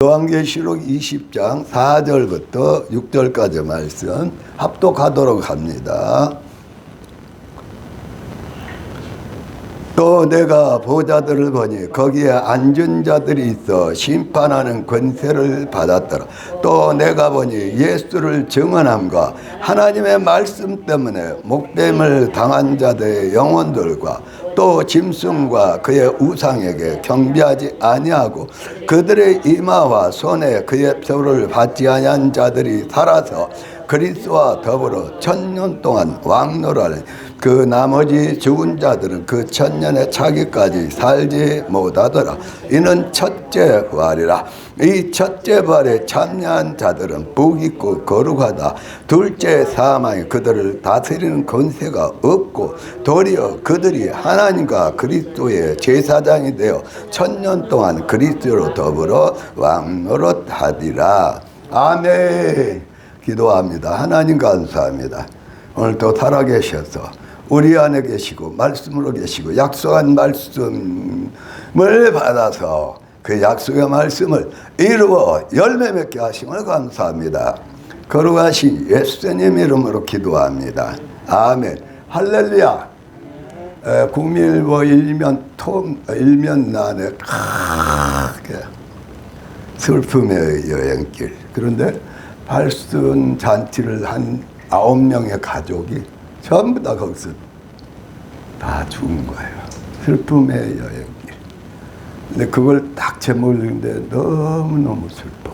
요한계시록 20장 4절부터 6절까지 말씀 합독하도록 합니다. 또 내가 보좌들을 보니 거기에 앉은 자들이 있어 심판하는 권세를 받았더라. 또 내가 보니 예수를 증언함과 하나님의 말씀 때문에 목됨을 당한 자들의 영혼들과 또 짐승과 그의 우상에게 경배하지 아니하고 그들의 이마와 손에 그의 표를 받지 아니한 자들이 살아서 그리스도와 더불어 1000년 동안 왕노라는 그 나머지 죽은 자들은 그 1000년의 차기까지 살지 못하더라. 이는 첫째 부활이라. 이 첫째 부활에 참여한 자들은 복 있고 거룩하다. 둘째 사망이 그들을 다스리는 권세가 없고 도리어 그들이 하나님과 그리스도의 제사장이 되어 1000년 동안 그리스도로 더불어 왕노릇하리라. 아멘. 기도합니다. 하나님 감사합니다. 오늘도 살아계셔서 우리 안에 계시고 말씀으로 계시고 약속한 말씀을 받아서 그 약속의 말씀을 이루어 열매 맺게 하심을 감사합니다. 거룩하신 예수님 이름으로 기도합니다. 아멘. 할렐루야. 국민일보 일면란에 크게 슬픔의 여행길. 그런데 발순 잔치를 한 9명의 가족이 전부 다 거기서 다 죽은 거예요. 슬픔의 여행길. 근데 그걸 딱 제목을 읽는데 너무너무 슬퍼.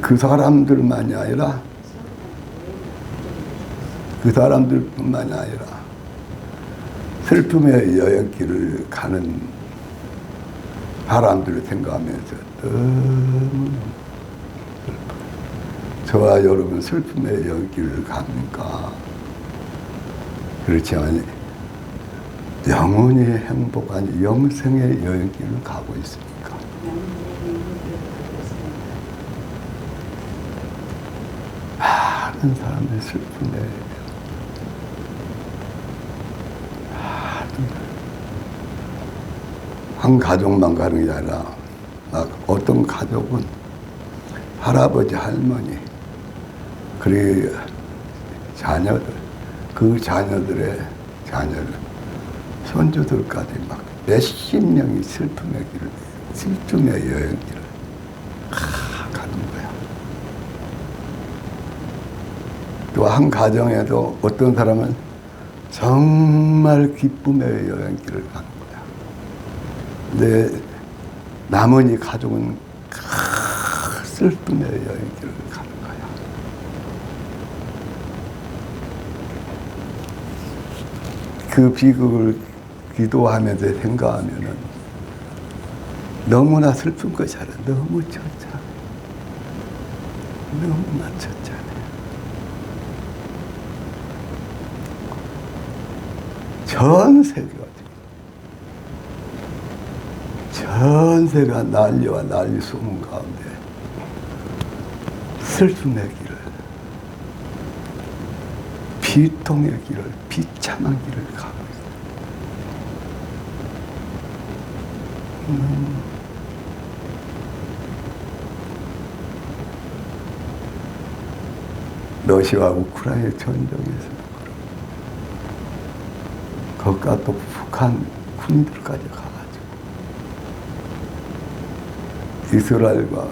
그 사람들만이 아니라 그 사람들뿐만이 아니라 슬픔의 여행길을 가는 사람들을 생각하면서 너무너무 저와 여러분 슬픔의 여행길을 갑니까? 그렇지만 영원히 행복한 영생의 여행길을 가고 있습니까? 많은 사람의 슬픔에 한 가족만 가는 게 아니라 막 어떤 가족은 할아버지 할머니 그리고 자녀들 그 자녀들의 자녀들 손주들까지 막 몇십 명이 슬픔의 여행길을 가는 거야. 또 한 가정에도 어떤 사람은 정말 기쁨의 여행길을 가는 거야. 근데 나머지 가족은 슬픔의 여행길을 가는 거야. 그 비극을 기도하면서 생각하면은 너무나 슬픈 것이잖아. 너무 쳤잖아. 너무나 쳤잖아. 전 세계가 난리와 난리 소문 가운데 슬픔의 길을, 비통의 길을, 비참한 길을 가고 있어요. 러시아와 우크라이나 전쟁에서 거기가 또 북한 군인들까지 가가지고 이스라엘과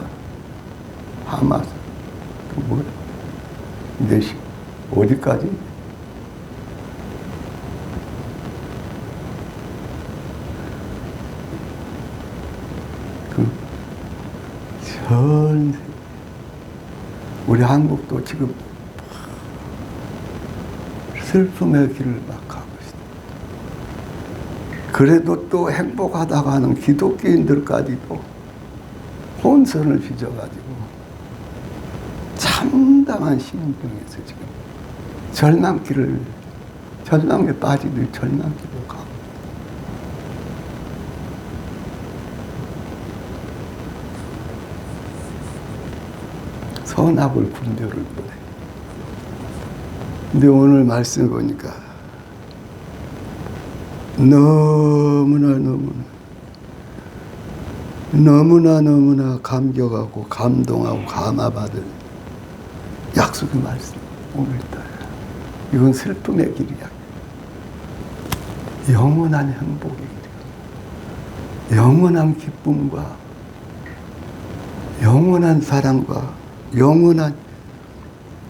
하마스 또 뭐야 이제 어디까지 그 전 세계 우리 한국도 지금 슬픔의 길을 막 가고 있어요. 그래도 또 행복하다고 하는 기독교인들까지도 혼선을 빚어가지고 참담한 심정에서 지금 절망에 빠지듯 절망길로 가고 선악을 분별을 못해. 근데 오늘 말씀 보니까 너무나 너무나 감격하고 감동하고 감화받을 약속의 말씀. 오늘따라 이건 슬픔의 길이야. 영원한 행복의 길이야. 영원한 기쁨과 영원한 사랑과 영원한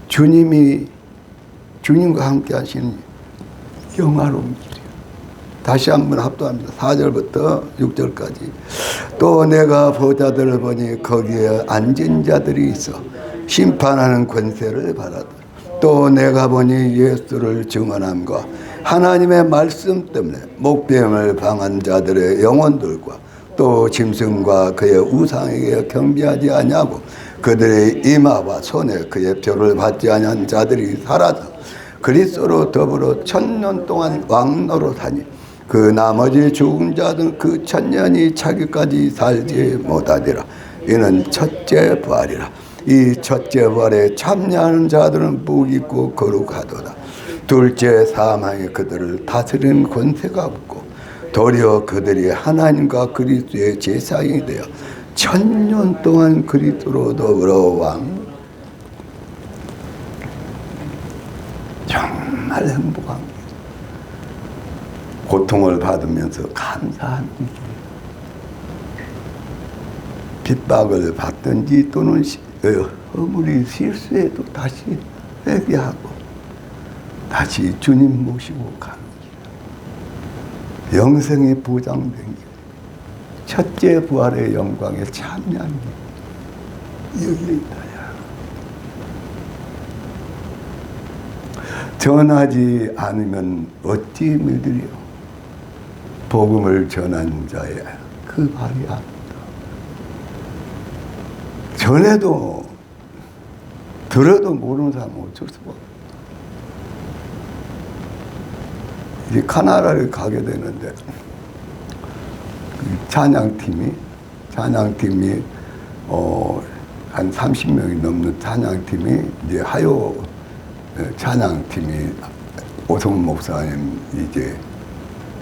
주님과 함께 하시는 영화로운 길이에요. 다시 한번 합독합니다. 4절부터 6절까지. 또 내가 보좌들을 보니 거기에 앉은 자들이 있어 심판하는 권세를 받았다. 또 내가 보니 예수를 증언함과 하나님의 말씀 때문에 목배임을 당한 자들의 영혼들과 또 짐승과 그의 우상에게 경배하지 아니하고 그들의 이마와 손에 그의 표를 받지 아니한 자들이 사라져 그리스도로 더불어 1000년 동안 왕노릇하니 그 나머지 죽은 자들 그 1000년이 차기까지 살지 못하리라. 이는 첫째 부활이라. 이 첫째 부활에 참여하는 자들은 복 있고 거룩하도다. 둘째 사망이 그들을 다스리는 권세가 없고 도리어 그들이 하나님과 그리스도의 제사장이 되어 1000년 동안 그리스도로 더불어 왕. 정말 행복한 길. 고통을 받으면서 감사하는 길. 핍박을 받든지 또는 허물이 실수해도 다시 회개하고 다시 주님 모시고 가는 길. 영생이 보장된 길. 첫째 부활의 영광에 참여한 길. 여기에 있다. 전하지 않으면 어찌 믿으리요. 복음을 전한 자의 그 발이 아프다. 전에도 들어도 모르는 사람은 어쩔 수가 없다. 이제 카나다를 가게 되는데 찬양팀이 한 30명이 넘는 찬양팀이 이제 하요 찬양팀이 오성훈 목사님 이제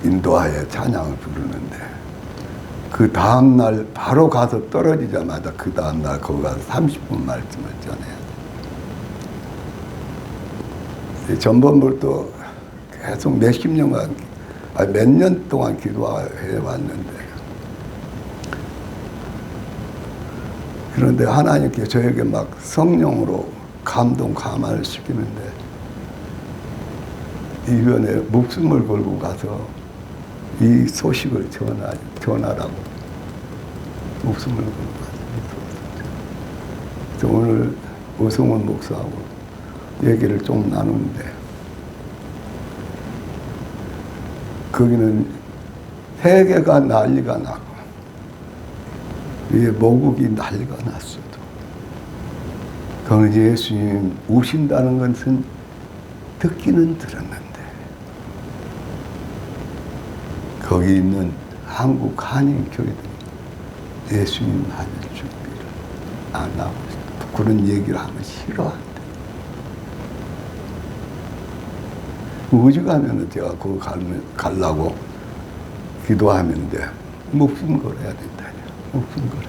인도하에 찬양을 부르는데 그 다음날 바로 가서 떨어지자마자 그 다음날 거기 가서 30분 말씀을 전해야 돼. 전번부터 계속 몇십 년간 몇 년 동안 기도해 왔는데 그런데 하나님께 저에게 막 성령으로 감동 감화를 시키는데 이번에 목숨을 걸고 가서 이 소식을 전하라고 목숨을 걸고 가서 그래서 오늘 오성훈 목사하고 얘기를 좀 나누는데 거기는 세계가 난리가 나고 위에 모국이 난리가 났어도 그는 예수님 오신다는 것은 듣기는 들었는데 거기 있는 한국 한인교회들이 예수님 맞을 준비를 안 하고 있다. 그런 얘기를 하면 싫어한다. 어디 가면은 제가 거기 가려고 기도하면 돼. 목숨 걸어야 된다. 목숨 걸어.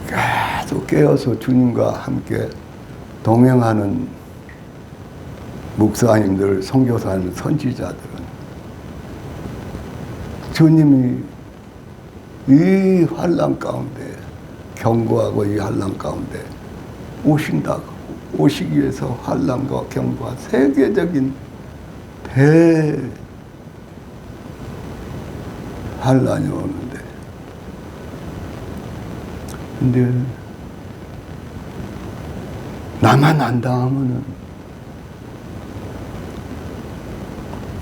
계속 깨어서 주님과 함께 동행하는 목사님들, 선교사님, 선지자들은 주님이 이 환난 가운데 경고하고 이 환난 가운데 오신다고 오시기 위해서 환난과 경고와 세계적인 대환난이 오는데 근데 나만 안 당하면은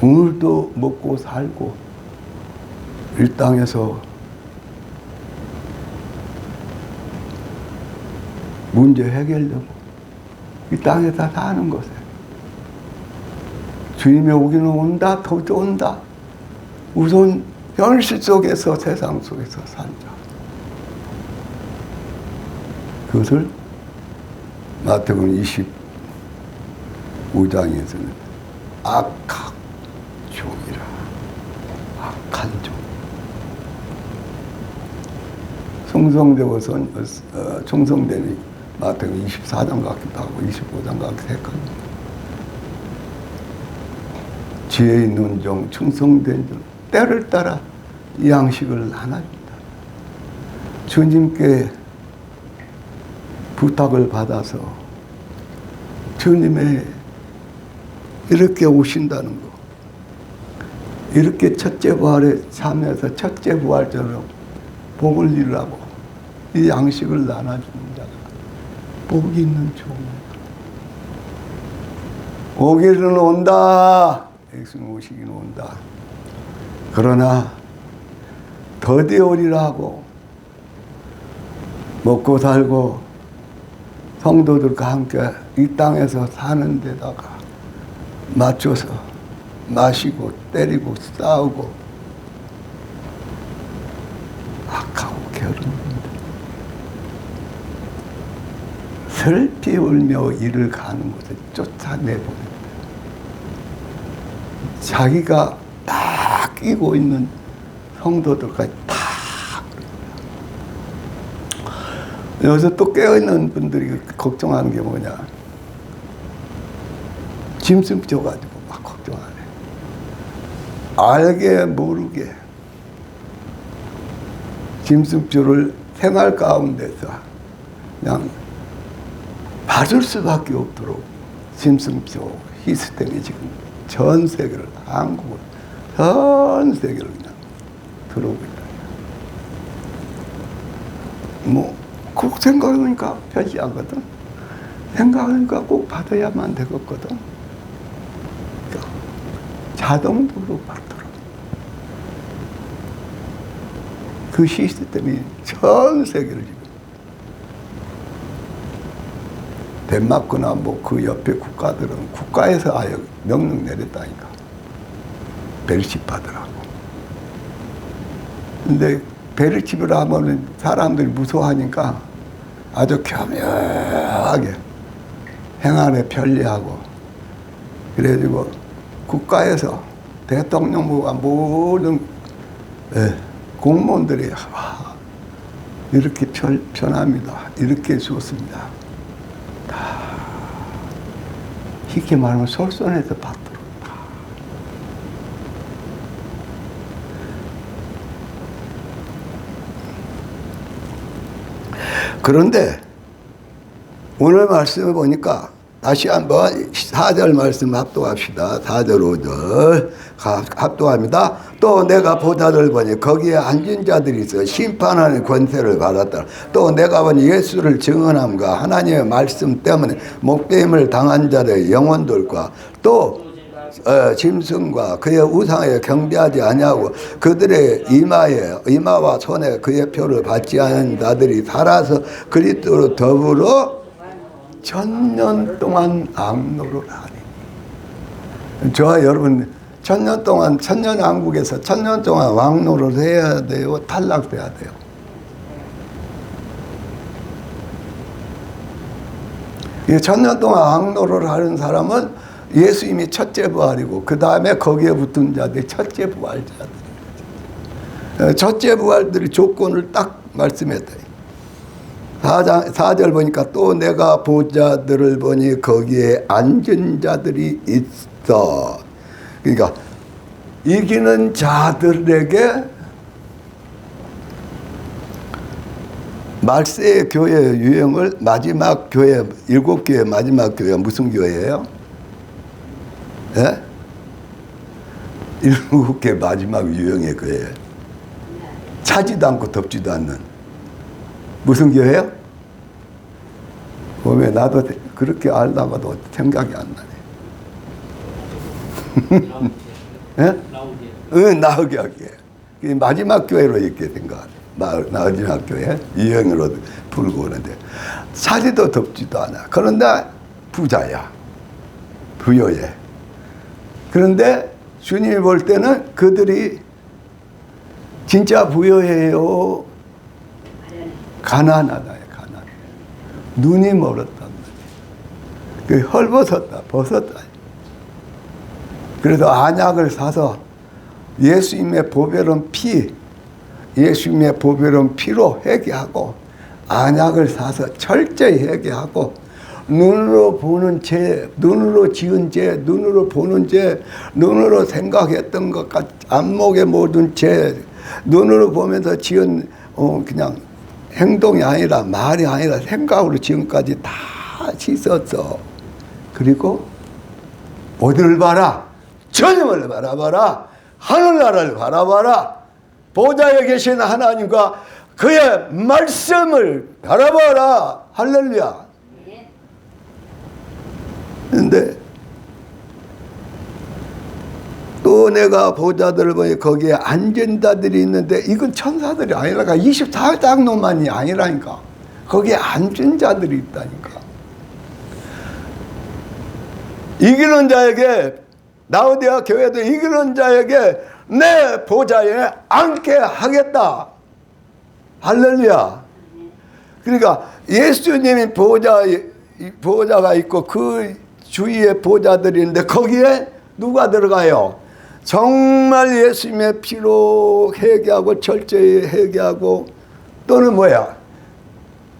오늘도 먹고 살고 이 땅에서 문제 해결되고 이 땅에서 사는 것에 주님이 오기는 온다, 더 온다. 우선 현실 속에서 세상 속에서 살자. 그것을 마태복음 25장에서는 악학 간종. 충성되고 충성됨이 마태복음 24장 같기도 하고 25장 같기도 했거든요. 지혜 있는 종, 충성된 종, 때를 따라 이 양식을 나눠준다. 주님께 부탁을 받아서 주님의 이렇게 오신다는 거, 이렇게 첫째 부활에 참여해서 첫째 부활처럼 복을 이루라고 이 양식을 나눠주는 자가 복이 있는 종이다. 오기는 온다. 예수님 오시기는 온다. 그러나 더디 오리라 하고 먹고 살고 성도들과 함께 이 땅에서 사는 데다가 맞춰서 마시고 때리고 싸우고 악하고 게으릅니다. 슬피 울며 이를 가는 곳에 쫓아내보낸다. 자기가 딱 끼고 있는 성도들까지 다 여기서 또 깨어있는 분들이 걱정하는 게 뭐냐, 짐승 져가지고 막 걱정하네. 알게 모르게 짐승줄을 생활 가운데서 그냥 받을 수밖에 없도록 짐승조 시스템이 지금 전 세계를, 한국을, 전 세계를 그냥 들어오고 있다. 꼭 생각하니까 편시하거든. 생각하니까 꼭 받아야만 되겠거든. 그러니까 자동으로 받도록. 그 시스템이 전 세계를 지금. 덴마크나 그 옆에 국가들은 국가에서 아예 명령 내렸다니까. 벨십 받으라고. 근데 벨십을 하면 사람들이 무서워하니까 아주 교묘하게 행안에 편리하고, 그래가지고 국가에서 대통령부가 모든 공무원들이 이렇게 편합니다. 이렇게 좋습니다. 다 쉽게 말하면 솔선해서 받도록. 그런데 오늘 말씀을 보니까 다시 한번 4절 말씀 합독합시다. 4절 5절 합독합니다. 또 내가 보좌를 보니 거기에 앉은 자들이 있어 심판하는 권세를 받았더라. 또 내가 보니 예수를 증언함과 하나님의 말씀 때문에 목배임을 당한 자들의 영혼들과 또 짐승과 그의 우상에 경배하지 아니하고 그들의 이마와 손에 그의 표를 받지 않은 자들이 살아서 그리스도로 더불어 천년 동안 왕노를 하니. 저와 여러분 천년 동안, 천년 왕국에서 천년 동안 왕노를 해야 돼요? 탈락돼야 돼요? 이 천년 동안 왕노를 하는 사람은 예수님이 첫째 부활이고 그 다음에 거기에 붙은 자들이 첫째 부활자들. 첫째 부활들이 조건을 딱 말씀했다. 4절 보니까 또 내가 보좌들을 보니 거기에 앉은 자들이 있어. 그러니까 이기는 자들에게 말세의 교회 유형을 마지막 교회, 7교회 마지막 교회가 무슨 교회예요? 예? 7개 마지막 유형의 교회. 차지도 않고 덥지도 않는 무슨 교회요? 왜 나도 그렇게 알다가도 생각이 안 나네. 예? 나오게 하기에. 마지막 교회로 이렇게 생각하네. 마지막 교회 유형으로 풀고 오는데 차지도 덥지도 않아. 그런데 부자야. 부여해. 그런데 주님이 볼 때는 그들이 진짜 부여해요? 가난하다. 눈이 멀었단 말이야. 헐벗었다. 벗었다. 그래서 안약을 사서 예수님의 보배로운 피, 예수님의 보배로운 피로 회개하고 안약을 사서 철저히 회개하고 눈으로 보는 죄, 눈으로 지은 죄, 눈으로 보는 죄, 눈으로 생각했던 것 같, 안목의 모든 죄, 눈으로 보면서 지은 그냥 행동이 아니라 말이 아니라 생각으로 지금까지 다 씻었어. 그리고 어디를 봐라? 주님을 바라봐라. 하늘나라를 바라봐라. 보좌에 계신 하나님과 그의 말씀을 바라봐라. 할렐루야. 그런데 또 내가 보좌들을 보니 거기에 앉은 자들이 있는데 이건 천사들이 아니라니까. 24장로만이 아니라니까. 거기에 앉은 자들이 있다니까. 이기는 자에게, 라오디아 교회도 이기는 자에게 내 보좌에 앉게 하겠다. 할렐루야. 그러니까 예수님이 보좌가 있고 그 주위에 보좌들이 있는데 거기에 누가 들어가요? 정말 예수님의 피로 회개하고 철저히 회개하고, 또는 뭐야?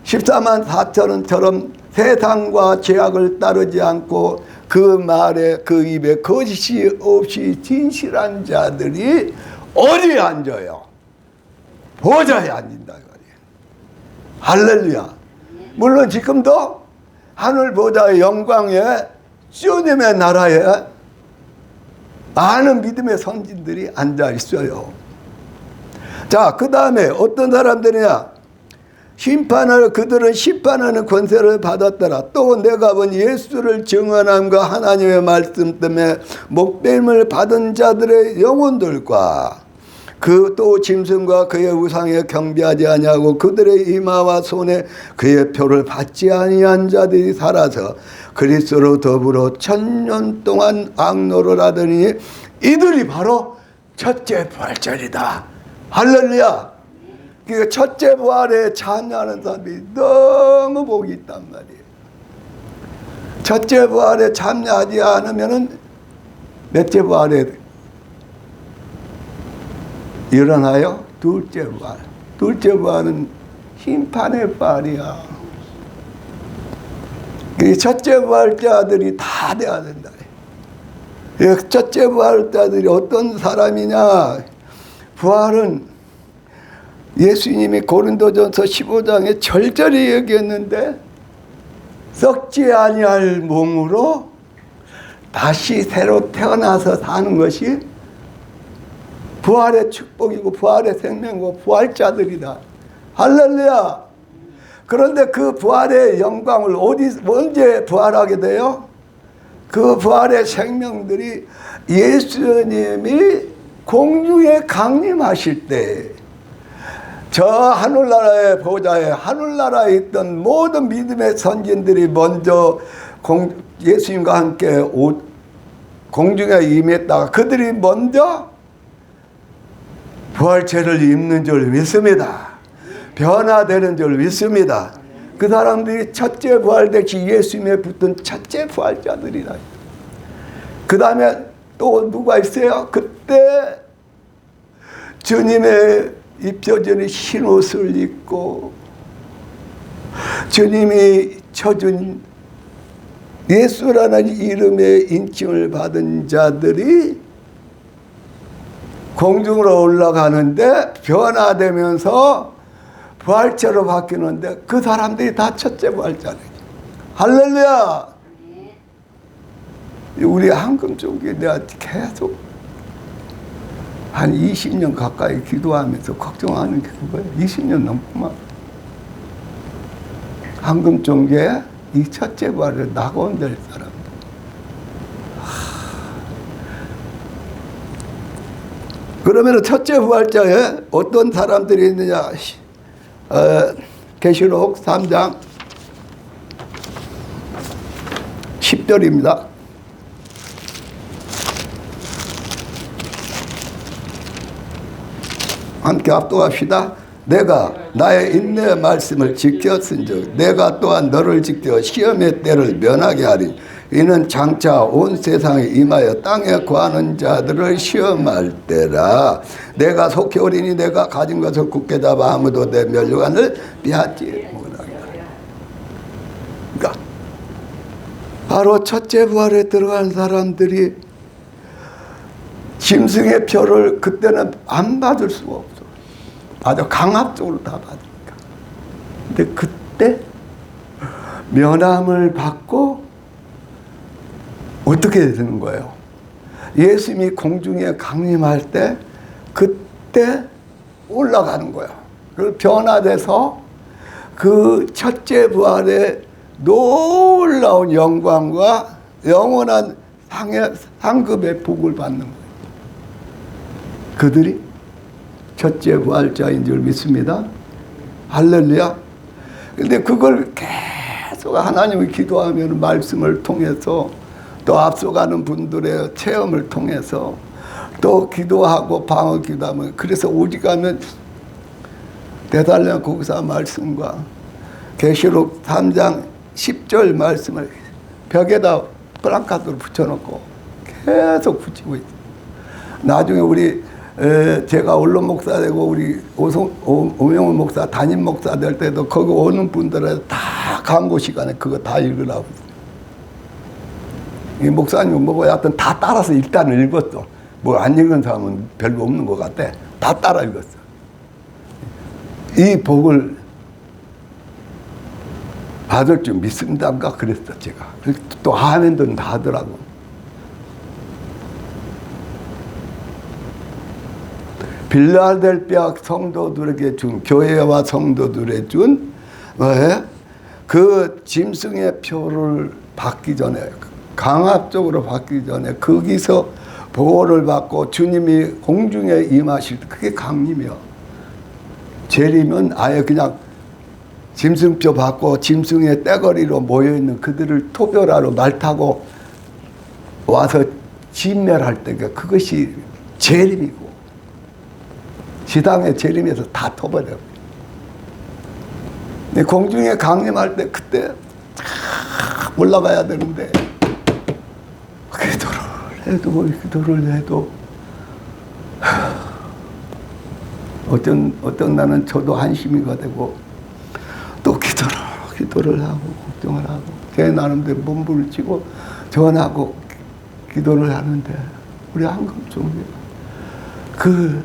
14만 4천원처럼 세상과 죄악을 따르지 않고 그 말에, 그 입에 거짓이 없이 진실한 자들이 어디에 앉아요? 보좌에 앉는다. 할렐루야. 물론 지금도 하늘 보좌의 영광에 주님의 나라에 많은 믿음의 선진들이 앉아 있어요. 자, 그 다음에 어떤 사람들이냐? 그들은 심판하는 권세를 받았더라. 또 내가 본 예수를 증언함과 하나님의 말씀 때문에 목배임을 받은 자들의 영혼들과 그 또 짐승과 그의 우상에 경배하지 아니하고 그들의 이마와 손에 그의 표를 받지 아니한 자들이 살아서 그리스도로 더불어 1000년 동안 악노를 하더니 이들이 바로 첫째 부활절이다. 할렐루야. 그 첫째 부활에 참여하는 사람들이 너무 복이 있단 말이에요. 첫째 부활에 참여하지 않으면은 몇째 부활에 일어나요? 둘째 부활. 둘째 부활은 심판의 부활이야. 그 첫째 부활자들이 다 돼야 된다. 첫째 부활자들이 어떤 사람이냐? 부활은 예수님이 고린도전서 15장에 절절히 얘기했는데 썩지 아니할 몸으로 다시 새로 태어나서 사는 것이 부활의 축복이고 부활의 생명이고 부활자들이다. 할렐루야. 그런데 그 부활의 영광을 언제 부활하게 돼요? 그 부활의 생명들이 예수님이 공중에 강림하실 때 저 하늘나라의 보좌에 하늘나라에 있던 모든 믿음의 선진들이 먼저 예수님과 함께 공중에 임했다가 그들이 먼저 부활체를 입는 줄 믿습니다. 변화되는 줄 믿습니다. 그 사람들이 첫째 부활되시 예수님에 붙은 첫째 부활자들이다. 그 다음에 또 누가 있어요? 그때 주님의 입혀진 흰 옷을 입고 주님이 쳐준 예수라는 이름의 인칭을 받은 자들이 공중으로 올라가는데 변화되면서 부활체로 바뀌는데 그 사람들이 다 첫째 부활자네. 할렐루야. 우리 한금 쪽에 내가 계속 한 20년 가까이 기도하면서 걱정하는 게 그거예요. 20년 넘구만. 한금 쪽에 이 첫째 부활을 낙원될 사람들. 그러면 첫째 부활자에 어떤 사람들이 있느냐? 계시록 3장 10절입니다. 함께 합독합시다. 내가 나의 인내의 말씀을 지켰은즉 내가 또한 너를 지켜 시험의 때를 면하게 하리. 이는 장차 온 세상에 임하여 땅에 구하는 자들을 시험할 때라. 내가 속히 오리니 내가 가진 것을 굳게 잡아 아무도 내 면류관을 빼앗지 못하게 하리라. 그러니까 바로 첫째 부활에 들어간 사람들이 짐승의 표를 그때는 안 받을 수가 없어. 아주 강압적으로 다 받으니까. 근데 그때 면함을 받고 어떻게 되는 거예요? 예수님이 공중에 강림할 때 그때 올라가는 거예요. 그리고 변화돼서 그 첫째 부활의 놀라운 영광과 영원한 상급의 복을 받는 거예요. 그들이 첫째 부활자인 줄 믿습니다. 할렐루야. 근데 그걸 계속 하나님이 기도하면 말씀을 통해서 또 앞서가는 분들의 체험을 통해서 또 기도하고 방어 기도하면 그래서 오직 하면 데살로니가 공사 말씀과 계시록 3장 10절 말씀을 벽에다 플랜카드로 붙여놓고 계속 붙이고 있어요. 나중에 우리 제가 언론 목사 되고 우리 오명훈 목사 담임 목사 될 때도 거기 오는 분들은 다 광고 시간에 그거 다 읽으라고. 이 목사님 뭐 하여튼 다 따라서 일단 읽었어. 뭐 안 읽은 사람은 별로 없는 것 같아. 다 따라 읽었어. 이 복을 받을 줄 믿습니다가 그랬어 제가. 또 아멘도 다 하더라고. 빌라델피아 성도들에게 준 교회와 성도들에 준 그 짐승의 표를 받기 전에 강압적으로 받기 전에 거기서 보호를 받고 주님이 공중에 임하실 때 그게 강림이야. 재림은 아예 그냥 짐승표 받고 짐승의 떼거리로 모여있는 그들을 토별하러 말 타고 와서 진멸할 때가 그것이 재림이고 지당의 재림에서 다 터버려요. 공중에 강림할 때 그때 올라가야 되는데 기도를 해도 어떤 날은 저도 한심이가 되고 또 기도를 하고 걱정을 하고 제 나름대로 몸부림치고 전하고 기도를 하는데 우리 한금총회 그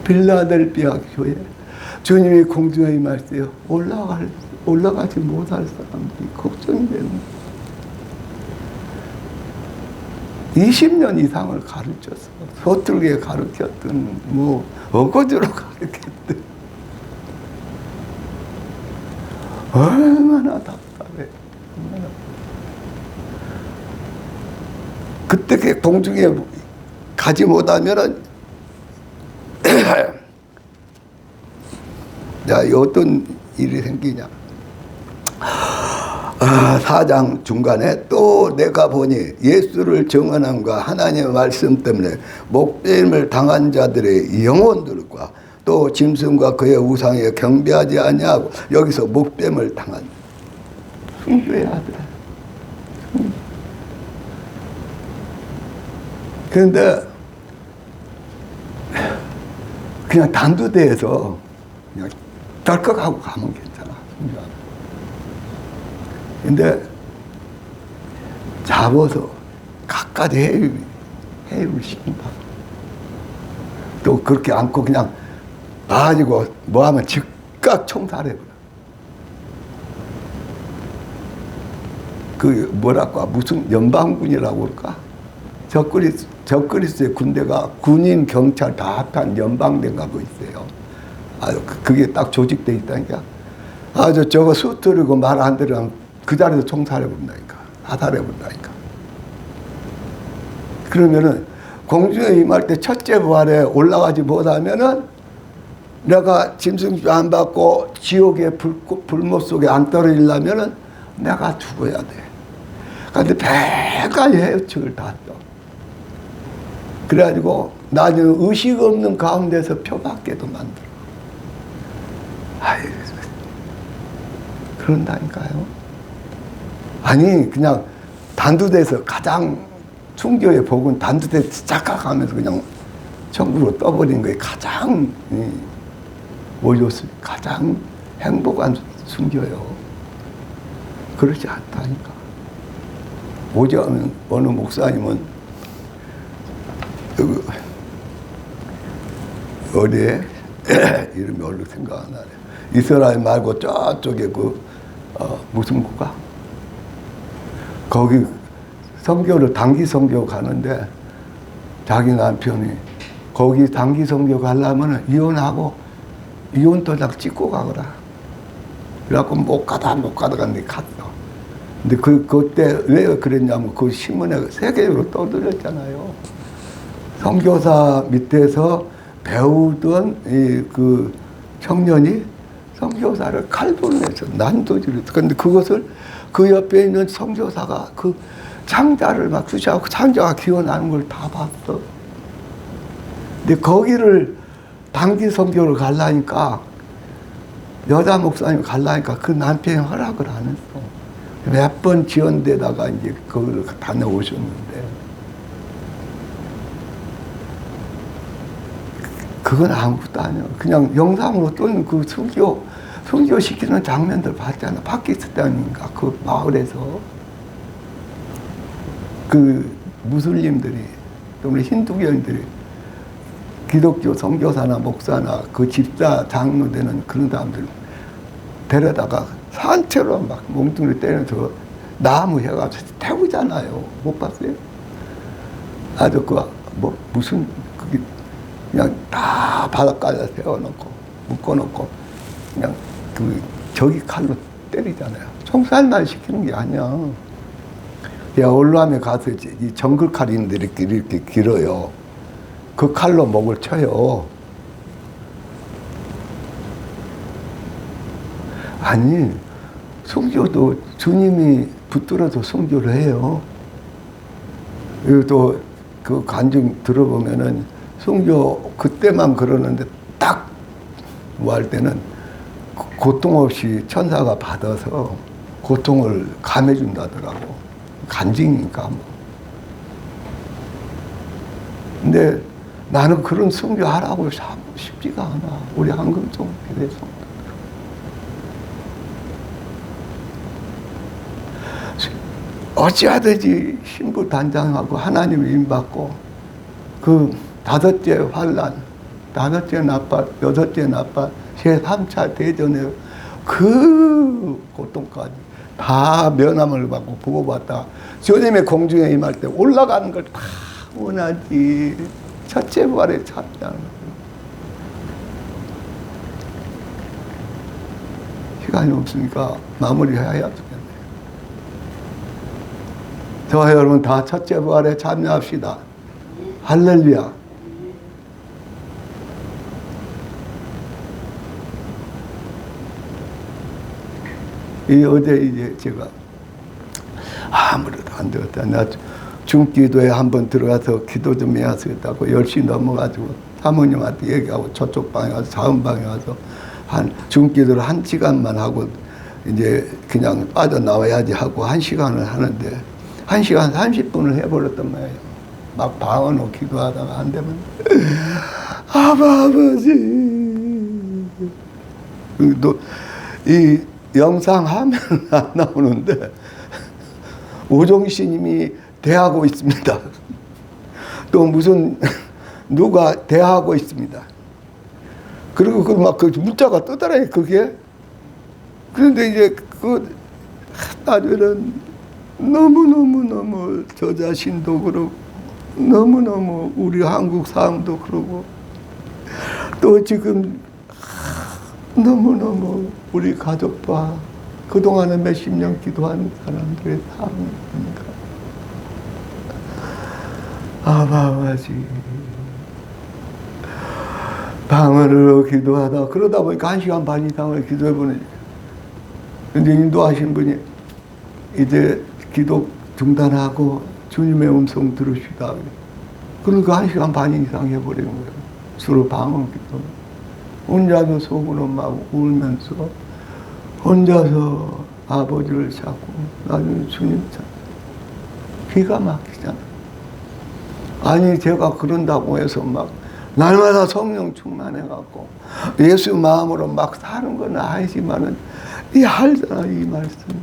빌라델피아 교회 주님이 공중에 임할 때 올라가지 못할 사람들이 걱정이 되는 거예요. 20년 이상을 가르쳤어. 서툴게 가르쳤든 뭐 어거지로 가르쳤든 얼마나 답답해. 그때 공중에 가지 못하면은 야, 어떤 일이 생기냐. 4장 중간에 또 내가 보니 예수를 증언함과 하나님의 말씀 때문에 목배임을 당한 자들의 영혼들과 또 짐승과 그의 우상에 경배하지 아니하고 여기서 목배임을 당한 숭배해야 돼. 그런데 그냥 단두대에서 그냥 덜컥하고 가면 괜찮아. 근데 잡아서 갖가지 해유를 시킨다. 또 그렇게 안고 그냥 가지고 뭐하면 즉각 총살해버려. 그 뭐랄까 무슨 연방군이라고 그럴까? 적그리스의 군대가 군인 경찰 다 합한 연방대가 뭐 있어요. 아유 그게 딱 조직돼 있다니까. 아주 저거 수트리고 말 안 들으면 그 자리에서 총살해본다니까. 사살해본다니까. 그러면은 공중에 임할 때 첫째 부활에 올라가지 못하면은 내가 짐승 안 받고 지옥의 불못 속에 안 떨어지려면은 내가 죽어야 돼. 그런데 100가지 해유책을 다 써. 그래가지고 나는 의식 없는 가운데서 표밖에도 만들어. 아유, 그런다니까요. 아니 그냥 단두대에서 가장 순교의 복은 단두대에서 착각하면서 그냥 천국으로 떠버린 거에 가장 오셨을 가장 행복한 순교요. 그렇지 않다니까. 오자면 어느 목사님은 어디에 이름이 얼른 생각 안 나네. 이스라엘 말고 저쪽에 무슨 국가? 거기 선교를 단기 선교 가는데 자기 남편이 거기 단기 선교 가려면 이혼하고 이혼 도장 찍고 가거라. 그래갖고 못 가다가 내 갔어. 근데 그때 왜 그랬냐면 그 신문에 세계적으로 떠들었잖아요. 선교사 밑에서 배우던 그 청년이 선교사를 칼도 내서 난도질을. 근데 그것을 그 옆에 있는 선교사가 그 창자를 막 쑤시하고 창자가 기어나는 걸 다 봤어. 근데 거기를 단기 선교를 가려니까 여자 목사님 가려니까 그 남편이 허락을 안 했어. 몇 번 지연되다가 이제 그걸 다녀오셨는데 그건 아무것도 아니야. 그냥 영상으로 또는 그 선교 시키는 장면들 봤잖아. 파키스탄인가 그 마을에서 그 무슬림들이 또는 힌두교인들이 기독교 선교사나 목사나 그 집사 장로 되는 그런 사람들 데려다가 산채로 막 몽둥이를 때려서 나무 해가지고 태우잖아요. 못 봤어요? 아주 무슨 그게 그냥 다 바닷가에 세워놓고 묶어놓고 그냥 저기 칼로 때리잖아요. 총살만 시키는 게 아니야. 야, 올라함에 가서 이 정글 칼인데 이렇게 길어요. 그 칼로 목을 쳐요. 아니, 순교도 주님이 붙들어서 순교를 해요. 그리고 또 그 간증 들어보면은 순교 그때만 그러는데 딱 뭐 할 때는 고통 없이 천사가 받아서 고통을 감해준다더라고. 간증이니까 뭐. 근데 나는 그런 순교하라고 쉽지가 않아. 우리 한금종 교회에서. 어찌하든지 신부 단장하고 하나님 임받고 그 다섯째 환란, 다섯째 나팔, 여섯째 나팔, 제3차 대전에 그 고통까지 다 면함을 받고 보고받다 주님의 공중에 임할 때 올라가는 걸 다 원하지. 첫째 부활에 참여하는 거예요. 시간이 없으니까 마무리해야 되겠네요. 저와 여러분 다 첫째 부활에 참여합시다. 할렐루야. 어제 이제 제가 아무래도 안 되겠다. 나 중기도에 한번 들어가서 기도 좀 해야 되겠다고 10시 넘어가지고 사모님한테 얘기하고 저쪽 방에 가서 자음방에 가서 중기도를 1시간만 하고 이제 그냥 빠져나와야지 하고 1시간을 하는데 1시간 30분을 해버렸단 말이에요. 막 방언으로 기도하다가 안 되면 아버지 이 영상 화면 안 나오는데 오종신님이 대하고 있습니다. 또 무슨 누가 대하고 있습니다. 그리고 그 문자가 뜨더라고요. 그게. 그런데 이제 나중에는 너무 저 자신도 그렇고 너무 우리 한국 사람도 그러고 또 지금 너무 우리 가족과 그동안에 몇십 년 기도하는 사람들의 삶입니다. 아버지 방언으로 기도하다 그러다 보니까 1시간 반 이상을 기도해보니 근데 인도하신 분이 이제 기도 중단하고 주님의 음성 들으시다. 그러니까 1시간 반 이상 해버리는 거예요. 주로 방언 기도. 혼자서 속으로 막 울면서 혼자서 아버지를 찾고 나중에 주님 찾고 기가 막히잖아. 아니 제가 그런다고 해서 막 날마다 성령 충만해갖고 예수 마음으로 막 사는 건 아니지만은 이 알잖아. 이 말씀을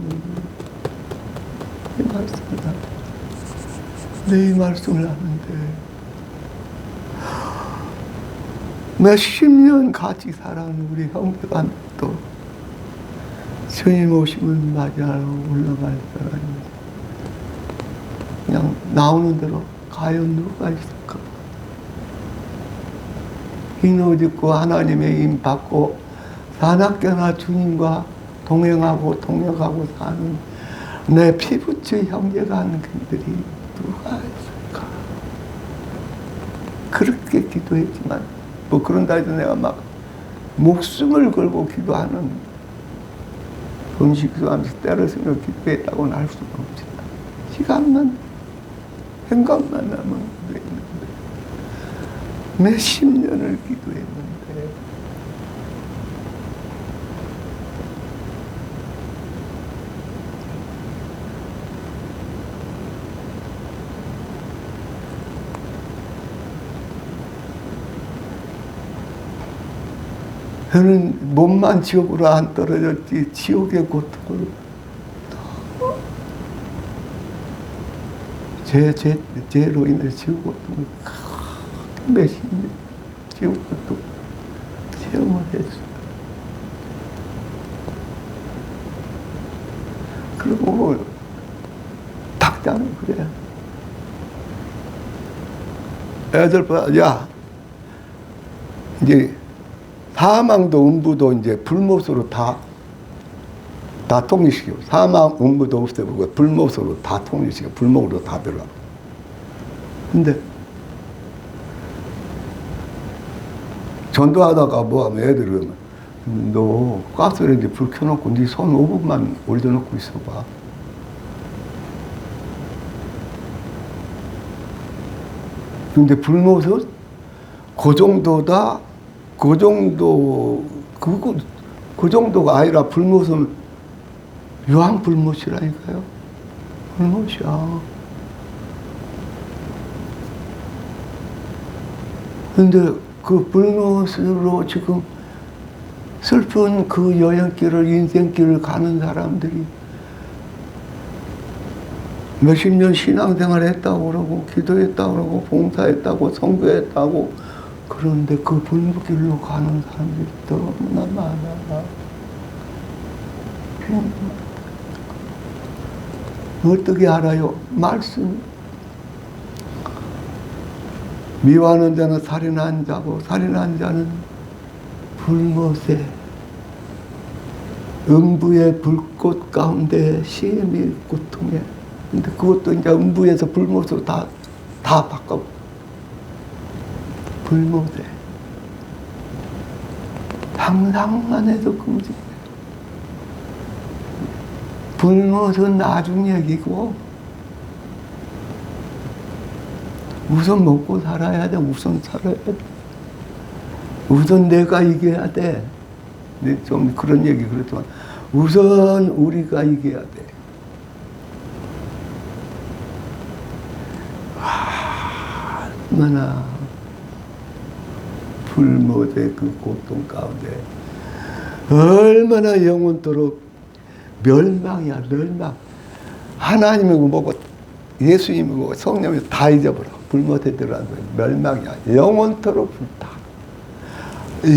내 이 말씀을 하는데 몇십 년 같이 살아온 우리 형제가 또 주님 오심을 맞이하러 올라갈 사람입니다. 그냥 나오는 대로 과연 누가 있을까? 흰옷 입고 하나님의 임 받고 사납게나 주님과 동행하고 동역하고 사는 내 피부치 형제가 하는 분들이 누가 있을까? 그렇게 기도했지만 뭐 그런다 해도 내가 막 목숨을 걸고 기도하는 음식 기도하면서 때를 쓰며 기도했다고는 할 수는 없지만 시간만 생각만 나면 되는데 몇십 년을 기도했는데 저는 몸만 지옥으로 안 떨어졌지 지옥의 고통을 죄로 인해 지옥 고통을 몇십 년 지옥 고통 체험을 했어요. 그리고 탁자는 그래. 애들 봐, 야 이제 사망도 음부도 이제 불못으로 다 통일시켜. 사망, 음부도 없애고 불못으로 다 통일시켜. 불목으로 다 들어가. 근데 전도하다가 뭐하면 애들은 너 가스레인지 불 켜놓고 네 손 5분만 올려놓고 있어봐. 근데 불못은 그 정도다. 그 정도가 아니라 불못은 유황 불못이라니까요. 불못이야. 근데 그 불못으로 지금 슬픈 그 여행길을, 인생길을 가는 사람들이 몇십 년 신앙생활 했다고 그러고, 기도했다고 그러고, 봉사했다고, 선교했다고, 그런데 그 불목길로 가는 사람들이 너무나 많아. 어떻게 알아요? 말씀. 미워하는 자는 살인한 자고, 살인한 자는 불못에 음부의 불꽃 가운데 심히 고통해. 근데 그것도 이제 음부에서 불못으로 다 바꿔. 불못에 상상만 해도 끔찍해. 불못은 나중 얘기고 우선 먹고 살아야 돼. 우선 살아야 돼. 우선 내가 이겨야 돼. 좀 그런 얘기 그랬지만 우선 우리가 이겨야 돼. 얼마나 불못의 그 고통 가운데 얼마나 영원토록 멸망이야. 멸망. 하나님이고 뭐고 예수님이고 뭐고 성령이 다 잊어버려. 불못에 들어간 거야. 멸망이야. 영원토록 불타.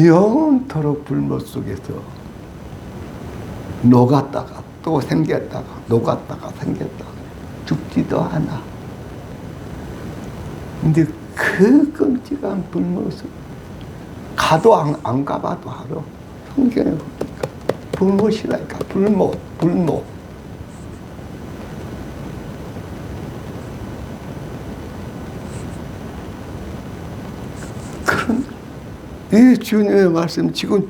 영원토록 불못 속에서 녹았다가 또 생겼다가 녹았다가 생겼다가 죽지도 않아. 근데 그 끔찍한 불못을 가도 안 가봐도 알아. 성경에 보니까 불못이라니까. 불못. 그런 이 주님의 말씀, 지금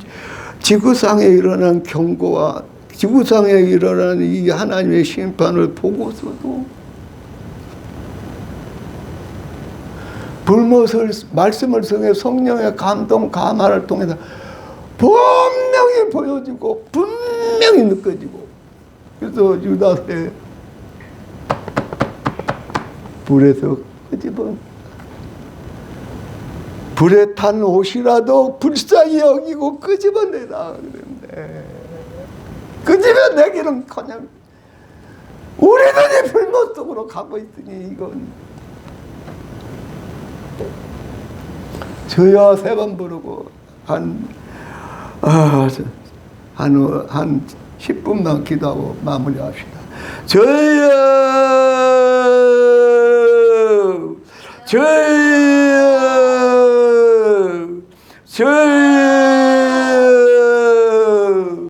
지구상에 일어난 경고와 지구상에 일어난 이 하나님의 심판을 보고서도 불못을 말씀을 통해 성령의 감동 감화를 통해서 분명히 보여지고 분명히 느껴지고 그래서 유다에 불에서 끄집어 불에 탄 옷이라도 불쌍히 여기고 끄집어내라 그랬는데 끄집어내기는 그냥 우리들이 불못 속으로 가고 있으니 이건 저야 3번 부르고 한 10분만 기도하고 마무리합시다. 저여 저여 저여